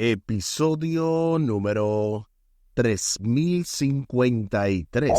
Episodio número 3053.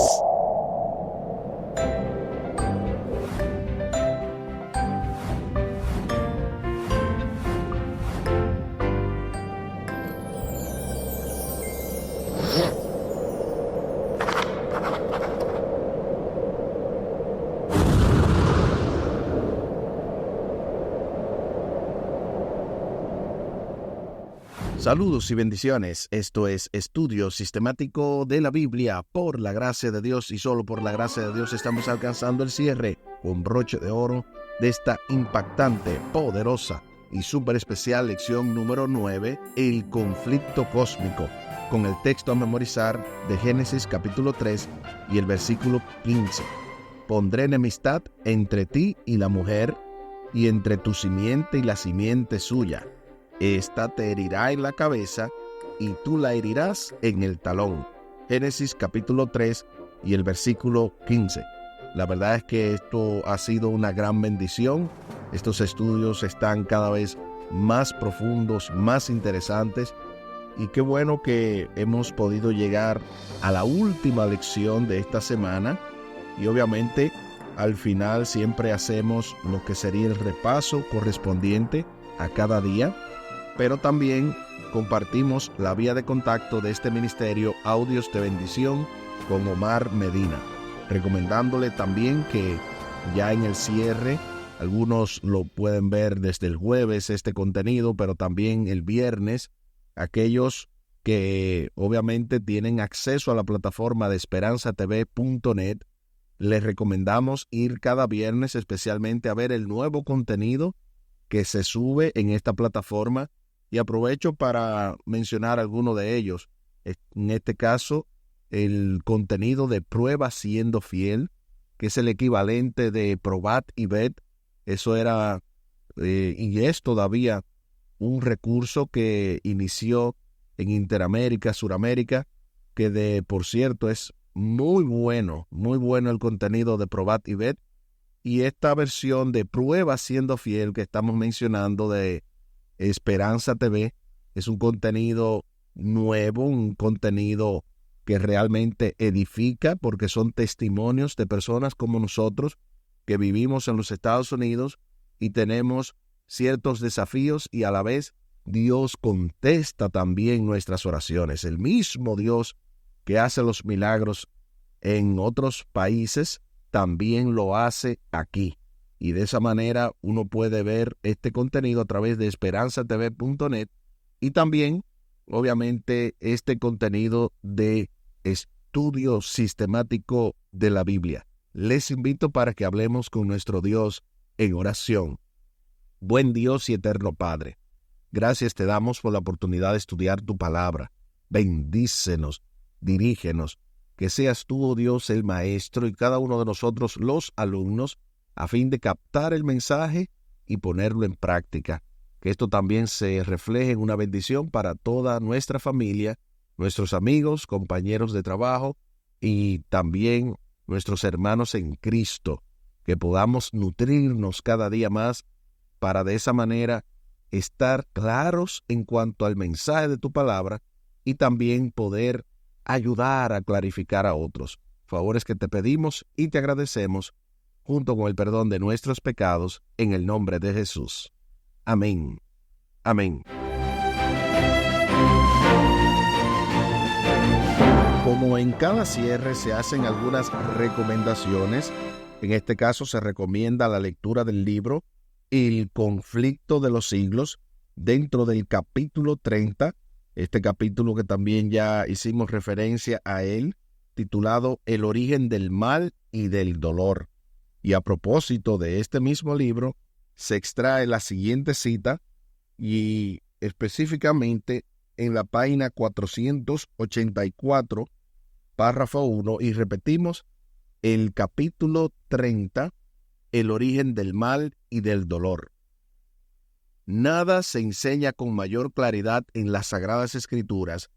Saludos y bendiciones. Esto es Estudio Sistemático de la Biblia. Por la gracia de Dios y solo por la gracia de Dios estamos alcanzando el cierre con broche de oro de esta impactante, poderosa y súper especial lección número 9, el conflicto cósmico, con el texto a memorizar de Génesis capítulo 3 y el versículo 15. Pondré enemistad entre ti y la mujer, y entre tu simiente y la simiente suya. Esta te herirá en la cabeza, y tú la herirás en el talón. Génesis capítulo 3 y el versículo 15. La verdad es que esto ha sido una gran bendición. Estos estudios están cada vez más profundos, más interesantes. Y qué bueno que hemos podido llegar a la última lección de esta semana. Y obviamente al final siempre hacemos lo que sería el repaso correspondiente a cada día. Pero también compartimos la vía de contacto de este ministerio, Audios de Bendición, con Omar Medina, recomendándole también que ya en el cierre, algunos lo pueden ver desde el jueves este contenido, pero también el viernes, aquellos que obviamente tienen acceso a la plataforma de esperanzatv.net, les recomendamos ir cada viernes especialmente a ver el nuevo contenido que se sube en esta plataforma. Y aprovecho para mencionar algunos de ellos. En este caso, el contenido de Prueba Siendo Fiel, que es el equivalente de Probat y Bet. Eso era, y es todavía, un recurso que inició en Interamérica, Suramérica, que por cierto es muy bueno el contenido de Probat y Bet. Y esta versión de Prueba Siendo Fiel que estamos mencionando de Esperanza TV es un contenido nuevo, un contenido que realmente edifica, porque son testimonios de personas como nosotros que vivimos en los Estados Unidos y tenemos ciertos desafíos, y a la vez Dios contesta también nuestras oraciones. El mismo Dios que hace los milagros en otros países también lo hace aquí. Y de esa manera uno puede ver este contenido a través de esperanzatv.net y también, obviamente, este contenido de estudio sistemático de la Biblia. Les invito para que hablemos con nuestro Dios en oración. Buen Dios y eterno Padre, gracias te damos por la oportunidad de estudiar tu palabra. Bendícenos, dirígenos, que seas tú, oh Dios, el maestro y cada uno de nosotros los alumnos, a fin de captar el mensaje y ponerlo en práctica. Que esto también se refleje en una bendición para toda nuestra familia, nuestros amigos, compañeros de trabajo y también nuestros hermanos en Cristo. Que podamos nutrirnos cada día más para de esa manera estar claros en cuanto al mensaje de tu palabra y también poder ayudar a clarificar a otros. Favores que te pedimos y te agradecemos, junto con el perdón de nuestros pecados, en el nombre de Jesús. Amén. Amén. Como en cada cierre se hacen algunas recomendaciones, en este caso se recomienda la lectura del libro El conflicto de los siglos, dentro del capítulo 30, este capítulo que también ya hicimos referencia a él, titulado El origen del mal y del dolor. Y a propósito de este mismo libro, se extrae la siguiente cita, y específicamente en la página 484, párrafo 1, y repetimos, el capítulo 30, el origen del mal y del dolor. Nada se enseña con mayor claridad en las Sagradas Escrituras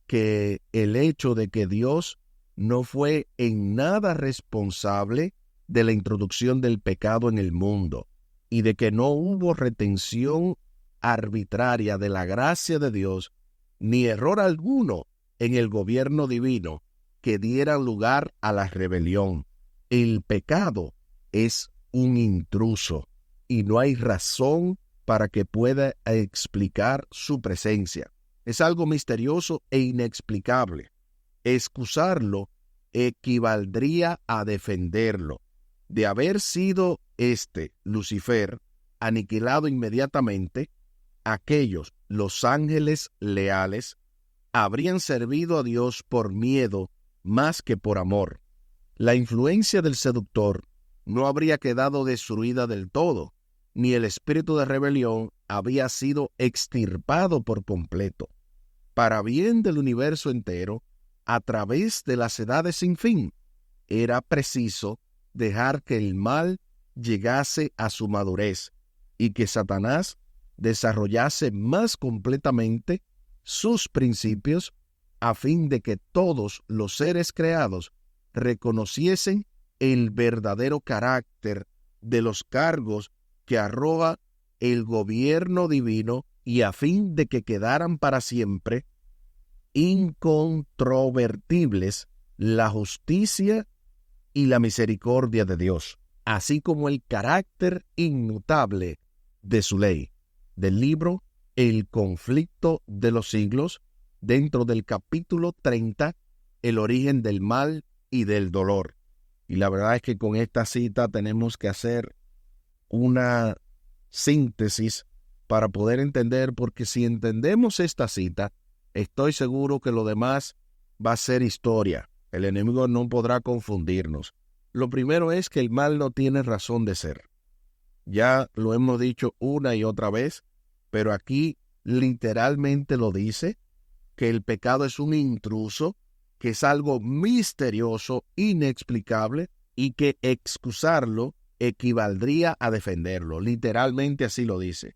que el hecho de que Dios no fue en nada responsable de la introducción del pecado en el mundo, y de que no hubo retención arbitraria de la gracia de Dios, ni error alguno en el gobierno divino que diera lugar a la rebelión. El pecado es un intruso y no hay razón para que pueda explicar su presencia. Es algo misterioso e inexplicable. Excusarlo equivaldría a defenderlo. De haber sido Lucifer, aniquilado inmediatamente, aquellos, los ángeles leales, habrían servido a Dios por miedo más que por amor. La influencia del seductor no habría quedado destruida del todo, ni el espíritu de rebelión había sido extirpado por completo. Para bien del universo entero, a través de las edades sin fin, era preciso dejar que el mal llegase a su madurez y que Satanás desarrollase más completamente sus principios a fin de que todos los seres creados reconociesen el verdadero carácter de los cargos que arroja el gobierno divino y a fin de que quedaran para siempre incontrovertibles la justicia y la misericordia de Dios, así como el carácter inmutable de su ley. Del libro El conflicto de los siglos, dentro del capítulo 30, el origen del mal y del dolor. Y la verdad es que con esta cita tenemos que hacer una síntesis para poder entender, porque si entendemos esta cita, estoy seguro que lo demás va a ser historia. El enemigo no podrá confundirnos. Lo primero es que el mal no tiene razón de ser. Ya lo hemos dicho una y otra vez, pero aquí literalmente lo dice, que el pecado es un intruso, que es algo misterioso, inexplicable, y que excusarlo equivaldría a defenderlo. Literalmente así lo dice.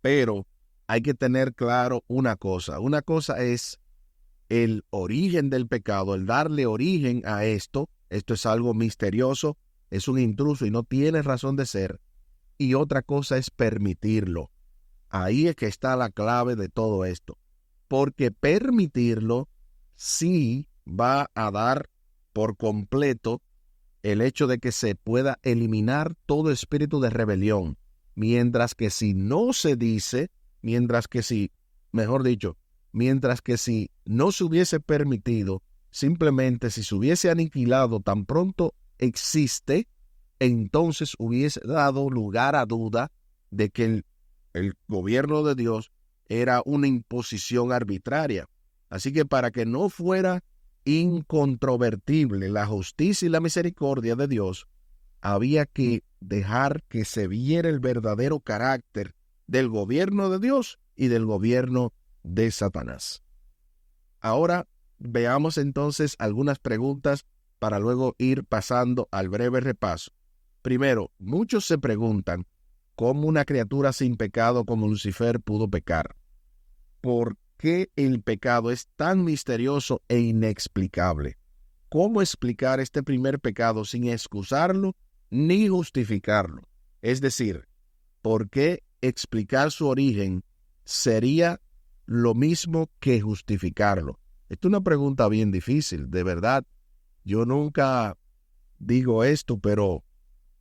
Pero hay que tener claro una cosa. Una cosa es el origen del pecado, el darle origen a esto. Esto es algo misterioso, es un intruso y no tiene razón de ser. Y otra cosa es permitirlo. Ahí es que está la clave de todo esto. Porque permitirlo sí va a dar por completo el hecho de que se pueda eliminar todo espíritu de rebelión. Mientras que si no se dice, mientras que si no se hubiese permitido, simplemente si se hubiese aniquilado tan pronto existe, entonces hubiese dado lugar a duda de que el gobierno de Dios era una imposición arbitraria. Así que para que no fuera incontrovertible la justicia y la misericordia de Dios, había que dejar que se viera el verdadero carácter del gobierno de Dios y del gobierno de Satanás. Ahora veamos entonces algunas preguntas para luego ir pasando al breve repaso. Primero, muchos se preguntan cómo una criatura sin pecado como Lucifer pudo pecar. ¿Por qué el pecado es tan misterioso e inexplicable? ¿Cómo explicar este primer pecado sin excusarlo ni justificarlo? Es decir, ¿por qué explicar su origen sería lo mismo que justificarlo? Esta es una pregunta bien difícil, de verdad. Yo nunca digo esto, pero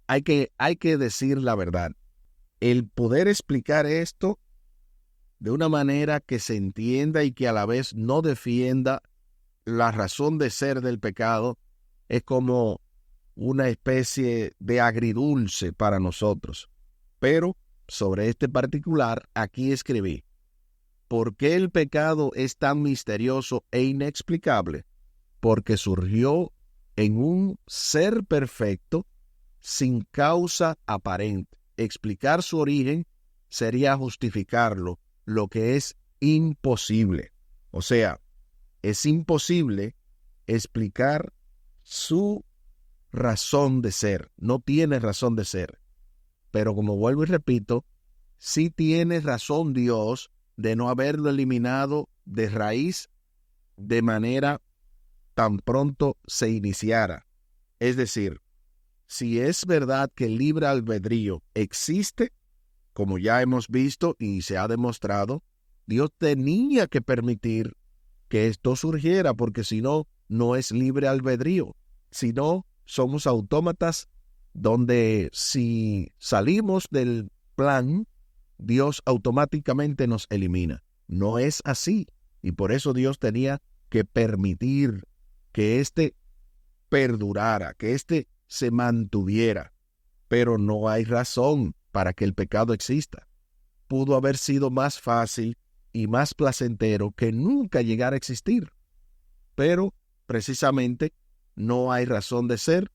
hay que decir la verdad. El poder explicar esto de una manera que se entienda y que a la vez no defienda la razón de ser del pecado es como una especie de agridulce para nosotros. Pero sobre este particular, aquí escribí: ¿por qué el pecado es tan misterioso e inexplicable? Porque surgió en un ser perfecto sin causa aparente. Explicar su origen sería justificarlo, lo que es imposible. O sea, es imposible explicar su razón de ser. No tiene razón de ser. Pero como vuelvo y repito, sí tiene razón Dios de no haberlo eliminado de raíz de manera tan pronto se iniciara. Es decir, si es verdad que el libre albedrío existe, como ya hemos visto y se ha demostrado, Dios tenía que permitir que esto surgiera, porque si no, no es libre albedrío. Si no, somos autómatas donde si salimos del plan, Dios automáticamente nos elimina. No es así. Y por eso Dios tenía que permitir que éste perdurara, que éste se mantuviera. Pero no hay razón para que el pecado exista. Pudo haber sido más fácil y más placentero que nunca llegara a existir. Pero precisamente no hay razón de ser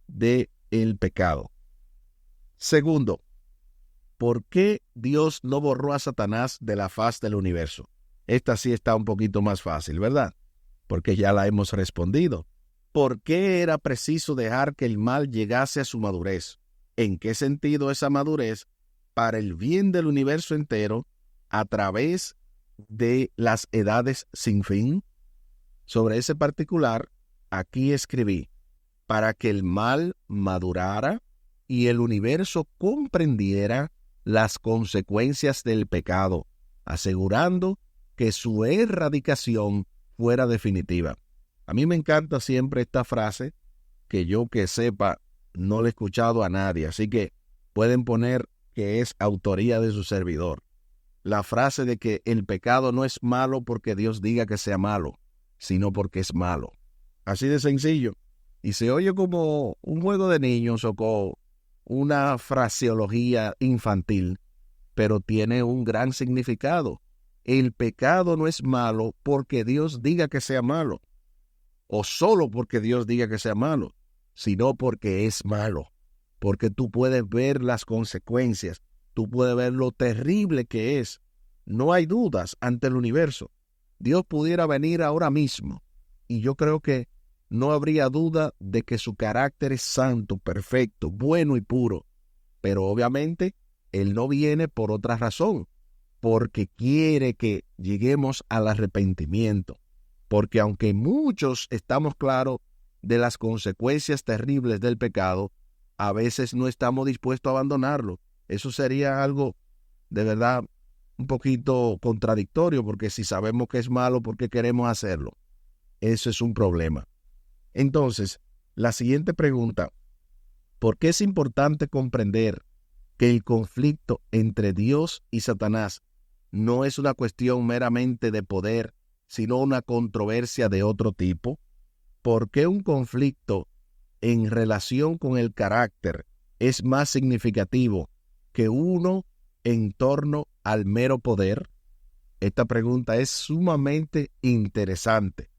de el pecado. Segundo, ¿por qué Dios no borró a Satanás de la faz del universo? Esta sí está un poquito más fácil, ¿verdad? Porque ya la hemos respondido. ¿Por qué era preciso dejar que el mal llegase a su madurez? ¿En qué sentido esa madurez para el bien del universo entero a través de las edades sin fin? Sobre ese particular, aquí escribí, para que el mal madurara y el universo comprendiera las consecuencias del pecado, asegurando que su erradicación fuera definitiva. A mí me encanta siempre esta frase, que yo que sepa no la he escuchado a nadie, así que pueden poner que es autoría de su servidor. La frase de que el pecado no es malo porque Dios diga que sea malo, sino porque es malo. Así de sencillo. Y se oye como un juego de niños o como una fraseología infantil, pero tiene un gran significado. El pecado no es malo porque Dios diga que sea malo, o solo porque Dios diga que sea malo, sino porque es malo. Porque tú puedes ver las consecuencias, tú puedes ver lo terrible que es. No hay dudas ante el universo. Dios pudiera venir ahora mismo, y yo creo que no habría duda de que su carácter es santo, perfecto, bueno y puro. Pero obviamente, Él no viene por otra razón, porque quiere que lleguemos al arrepentimiento. Porque aunque muchos estamos claros de las consecuencias terribles del pecado, a veces no estamos dispuestos a abandonarlo. Eso sería algo de verdad un poquito contradictorio, porque si sabemos que es malo, ¿por qué queremos hacerlo? Eso es un problema. Entonces, la siguiente pregunta, ¿por qué es importante comprender que el conflicto entre Dios y Satanás no es una cuestión meramente de poder, sino una controversia de otro tipo? ¿Por qué un conflicto en relación con el carácter es más significativo que uno en torno al mero poder? Esta pregunta es sumamente interesante,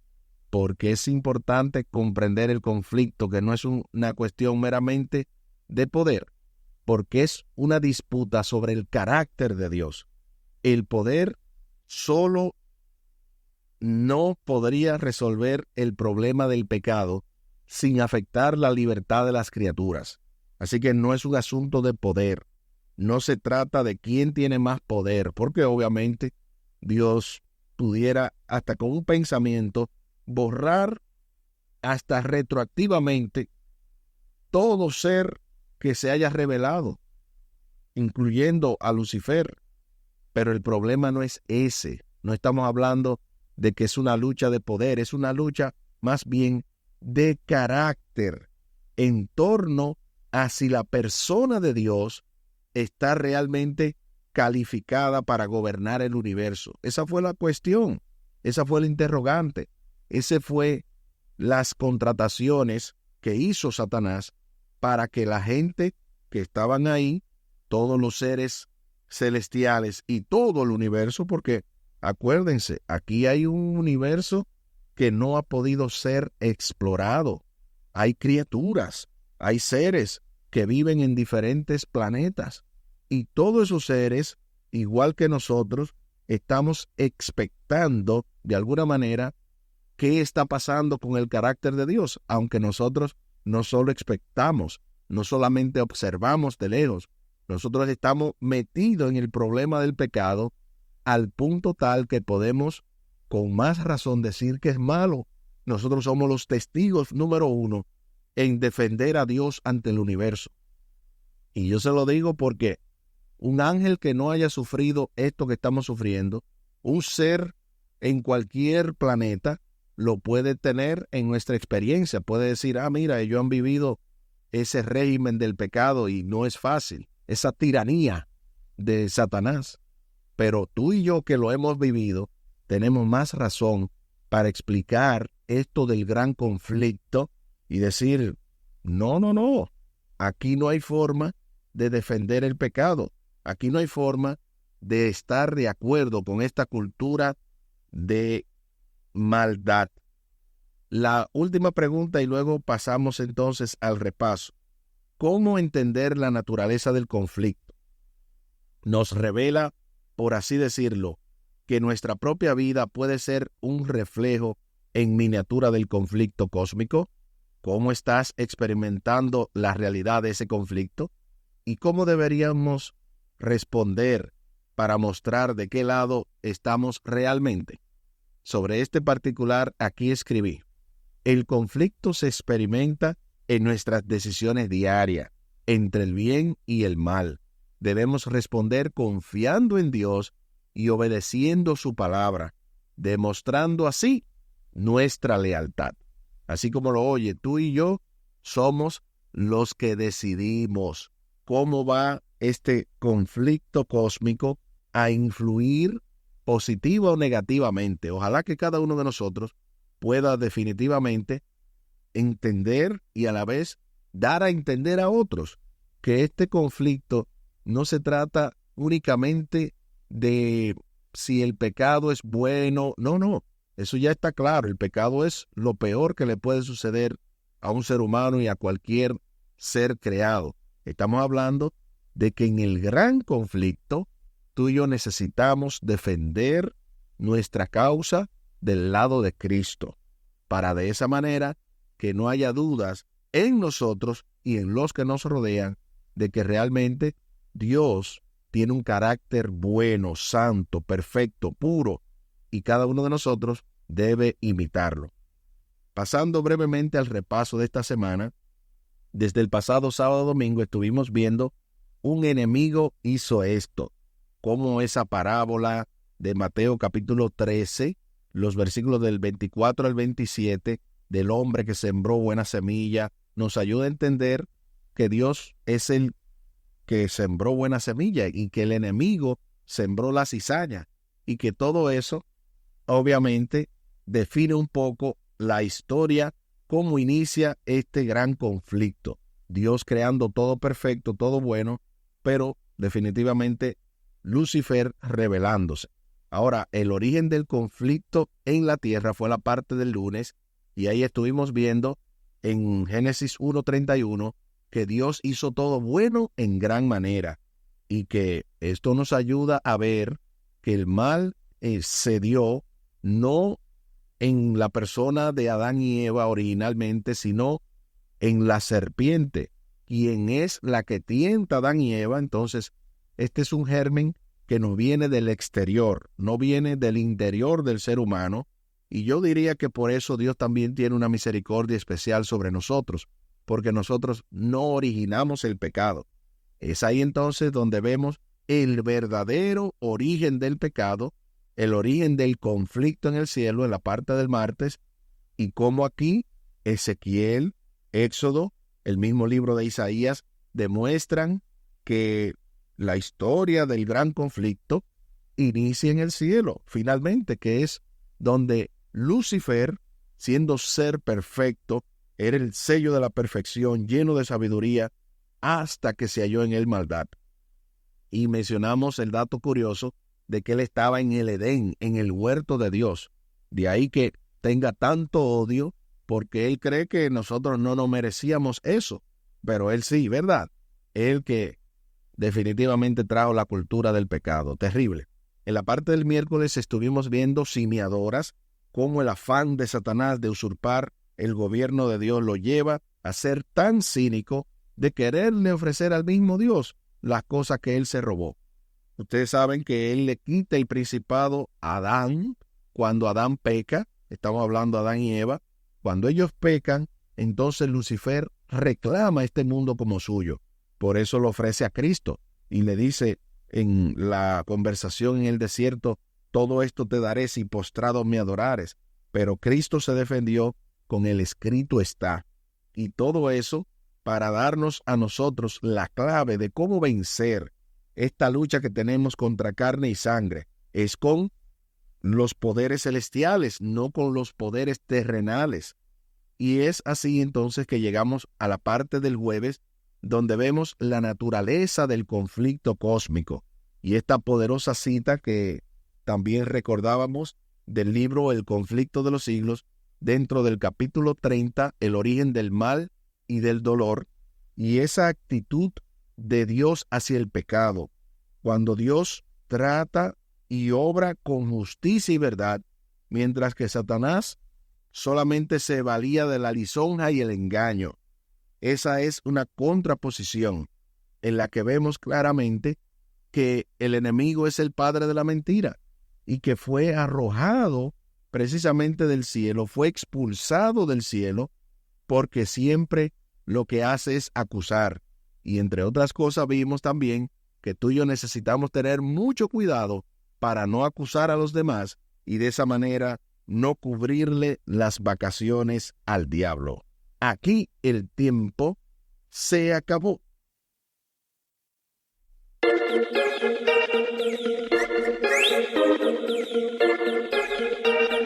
porque es importante comprender el conflicto, que no es una cuestión meramente de poder, porque es una disputa sobre el carácter de Dios. El poder solo no podría resolver el problema del pecado sin afectar la libertad de las criaturas. Así que no es un asunto de poder. No se trata de quién tiene más poder, porque obviamente Dios pudiera hasta con un pensamiento borrar hasta retroactivamente todo ser que se haya revelado, incluyendo a Lucifer. Pero el problema no es ese. No estamos hablando de que es una lucha de poder, es una lucha más bien de carácter en torno a si la persona de Dios está realmente calificada para gobernar el universo. Esa fue la cuestión, esa fue el interrogante, ese fue las contrataciones que hizo Satanás para que la gente que estaban ahí, todos los seres celestiales y todo el universo, porque acuérdense, aquí hay un universo que no ha podido ser explorado. Hay criaturas, hay seres que viven en diferentes planetas, y todos esos seres, igual que nosotros, estamos expectando de alguna manera qué está pasando con el carácter de Dios, aunque nosotros no solo expectamos, no solamente observamos de lejos, nosotros estamos metidos en el problema del pecado al punto tal que podemos con más razón decir que es malo. Nosotros somos los testigos número uno en defender a Dios ante el universo. Y yo se lo digo porque un ángel que no haya sufrido esto que estamos sufriendo, un ser en cualquier planeta, lo puede tener en nuestra experiencia. Puede decir, mira, ellos han vivido ese régimen del pecado y no es fácil, esa tiranía de Satanás. Pero tú y yo que lo hemos vivido, tenemos más razón para explicar esto del gran conflicto y decir, no, aquí no hay forma de defender el pecado. Aquí no hay forma de estar de acuerdo con esta cultura de maldad. La última pregunta y luego pasamos entonces al repaso. ¿Cómo entender la naturaleza del conflicto? Nos revela, por así decirlo, que nuestra propia vida puede ser un reflejo en miniatura del conflicto cósmico. ¿Cómo estás experimentando la realidad de ese conflicto? ¿Y cómo deberíamos responder para mostrar de qué lado estamos realmente? Sobre este particular aquí escribí: el conflicto se experimenta en nuestras decisiones diarias, entre el bien y el mal. Debemos responder confiando en Dios y obedeciendo su palabra, demostrando así nuestra lealtad. Así como lo oye, tú y yo somos los que decidimos cómo va este conflicto cósmico a influir positiva o negativamente. Ojalá que cada uno de nosotros pueda definitivamente entender y a la vez dar a entender a otros que este conflicto no se trata únicamente de si el pecado es bueno. No, eso ya está claro. El pecado es lo peor que le puede suceder a un ser humano y a cualquier ser creado. Estamos hablando de que en el gran conflicto tú y yo necesitamos defender nuestra causa del lado de Cristo, para de esa manera que no haya dudas en nosotros y en los que nos rodean de que realmente Dios tiene un carácter bueno, santo, perfecto, puro, y cada uno de nosotros debe imitarlo. Pasando brevemente al repaso de esta semana, desde el pasado sábado domingo estuvimos viendo un enemigo hizo esto, como esa parábola de Mateo capítulo 13, los versículos del 24 al 27, del hombre que sembró buena semilla, nos ayuda a entender que Dios es el que sembró buena semilla y que el enemigo sembró la cizaña, y que todo eso obviamente define un poco la historia, cómo inicia este gran conflicto. Dios creando todo perfecto, todo bueno, pero definitivamente Lucifer rebelándose. Ahora, el origen del conflicto en la tierra fue la parte del lunes, y ahí estuvimos viendo en Génesis 1:31 que Dios hizo todo bueno en gran manera, y que esto nos ayuda a ver que el mal se dio no en la persona de Adán y Eva originalmente, sino en la serpiente, quien es la que tienta a Adán y Eva. Entonces, este es un germen que no viene del exterior, no viene del interior del ser humano, y yo diría que por eso Dios también tiene una misericordia especial sobre nosotros, porque nosotros no originamos el pecado. Es ahí entonces donde vemos el verdadero origen del pecado, el origen del conflicto en el cielo, en la parte del martes, y cómo aquí Ezequiel, Éxodo, el mismo libro de Isaías, demuestran que la historia del gran conflicto inicia en el cielo, finalmente, que es donde Lucifer, siendo ser perfecto, era el sello de la perfección, lleno de sabiduría, hasta que se halló en él maldad. Y mencionamos el dato curioso de que él estaba en el Edén, en el huerto de Dios. De ahí que tenga tanto odio, porque él cree que nosotros no nos merecíamos eso, pero él sí, ¿verdad? Él que definitivamente trajo la cultura del pecado, terrible. En la parte del miércoles estuvimos viendo simiadoras, cómo el afán de Satanás de usurpar el gobierno de Dios lo lleva a ser tan cínico de quererle ofrecer al mismo Dios las cosas que él se robó. Ustedes saben que él le quita el principado a Adán cuando Adán peca. Estamos hablando de Adán y Eva. Cuando ellos pecan, entonces Lucifer reclama este mundo como suyo. Por eso lo ofrece a Cristo y le dice, en la conversación en el desierto, todo esto te daré si postrado me adorares. Pero Cristo se defendió con el escrito está. Y todo eso para darnos a nosotros la clave de cómo vencer esta lucha que tenemos contra carne y sangre. Es con los poderes celestiales, no con los poderes terrenales. Y es así entonces que llegamos a la parte del jueves, donde vemos la naturaleza del conflicto cósmico. Y esta poderosa cita que también recordábamos del libro El conflicto de los siglos, dentro del capítulo 30, el origen del mal y del dolor, y esa actitud de Dios hacia el pecado, cuando Dios trata y obra con justicia y verdad, mientras que Satanás solamente se valía de la lisonja y el engaño. Esa es una contraposición en la que vemos claramente que el enemigo es el padre de la mentira y que fue arrojado precisamente del cielo, fue expulsado del cielo, porque siempre lo que hace es acusar. Y entre otras cosas vimos también que tú y yo necesitamos tener mucho cuidado para no acusar a los demás y de esa manera no cubrirle las vacaciones al diablo. Aquí el tiempo se acabó.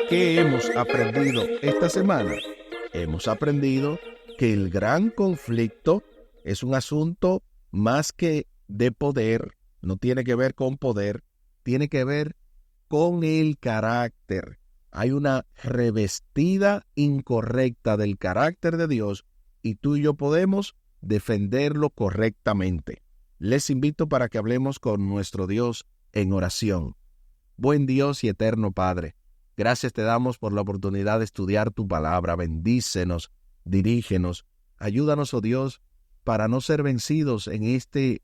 ¿Qué hemos aprendido esta semana? Hemos aprendido que el gran conflicto es un asunto más que de poder, no tiene que ver con poder, tiene que ver con el carácter. Hay una revestida incorrecta del carácter de Dios y tú y yo podemos defenderlo correctamente. Les invito para que hablemos con nuestro Dios en oración. Buen Dios y eterno Padre, gracias te damos por la oportunidad de estudiar tu palabra. Bendícenos, dirígenos, ayúdanos, oh Dios, para no ser vencidos en este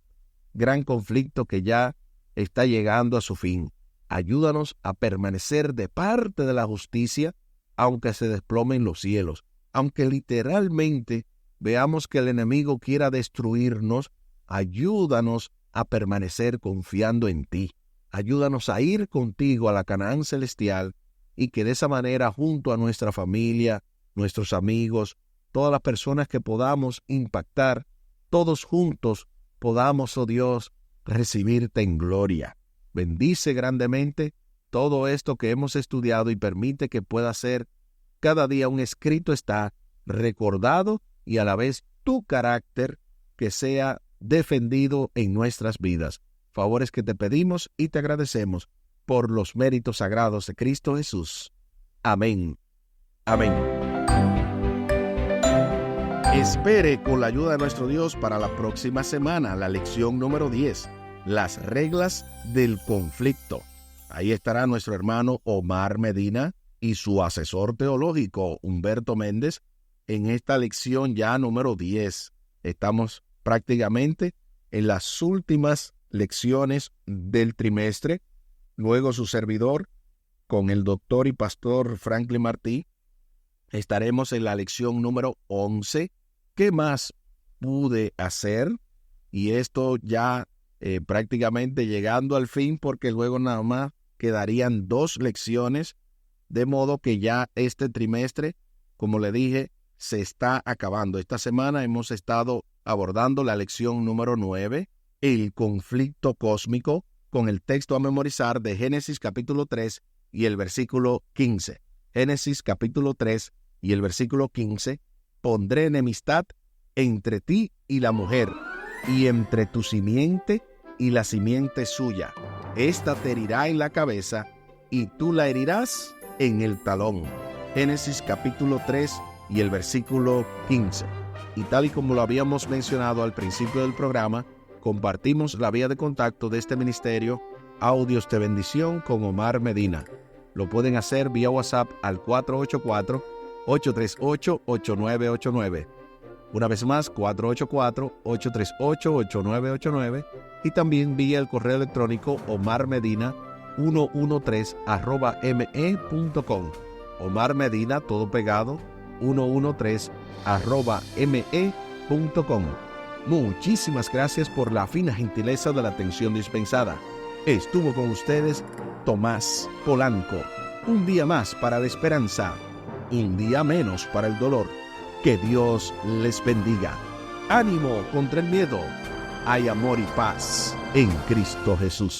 gran conflicto que ya está llegando a su fin. Ayúdanos a permanecer de parte de la justicia, aunque se desplomen los cielos, aunque literalmente veamos que el enemigo quiera destruirnos. Ayúdanos a permanecer confiando en ti. Ayúdanos a ir contigo a la Canaán celestial y que de esa manera, junto a nuestra familia, nuestros amigos, todas las personas que podamos impactar, todos juntos podamos, oh Dios, recibirte en gloria. Bendice grandemente todo esto que hemos estudiado y permite que pueda ser cada día un escrito está recordado y a la vez tu carácter que sea defendido en nuestras vidas. Favores que te pedimos y te agradecemos por los méritos sagrados de Cristo Jesús. Amén. Amén. Espere con la ayuda de nuestro Dios para la próxima semana, la lección número 10, las reglas del conflicto. Ahí estará nuestro hermano Omar Medina y su asesor teológico Humberto Méndez en esta lección ya número 10. Estamos prácticamente en las últimas lecciones del trimestre. Luego su servidor, con el doctor y pastor Franklin Martí, estaremos en la lección número 11. ¿Qué más pude hacer? Y esto ya prácticamente llegando al fin, porque luego nada más quedarían 2 lecciones, de modo que ya este trimestre, como le dije, se está acabando. Esta semana hemos estado abordando la lección número 9, el conflicto cósmico, con el texto a memorizar de Génesis capítulo 3 y el versículo 15. Génesis capítulo 3 y el versículo 15. Pondré enemistad entre ti y la mujer, y entre tu simiente y la simiente suya. Esta te herirá en la cabeza, y tú la herirás en el talón. Génesis capítulo 3 y el versículo 15. Y tal y como lo habíamos mencionado al principio del programa, compartimos la vía de contacto de este ministerio, Audios de Bendición con Omar Medina. Lo pueden hacer vía WhatsApp al 484-838-8989. Una vez más, 484-838-8989. Y también vía el correo electrónico omarmedina113@me.com. Omar Medina, todo pegado, 113@me.com. Muchísimas gracias por la fina gentileza de la atención dispensada. Estuvo con ustedes Tomás Polanco. Un día más para la esperanza, un día menos para el dolor. Que Dios les bendiga. Ánimo contra el miedo. Hay amor y paz en Cristo Jesús.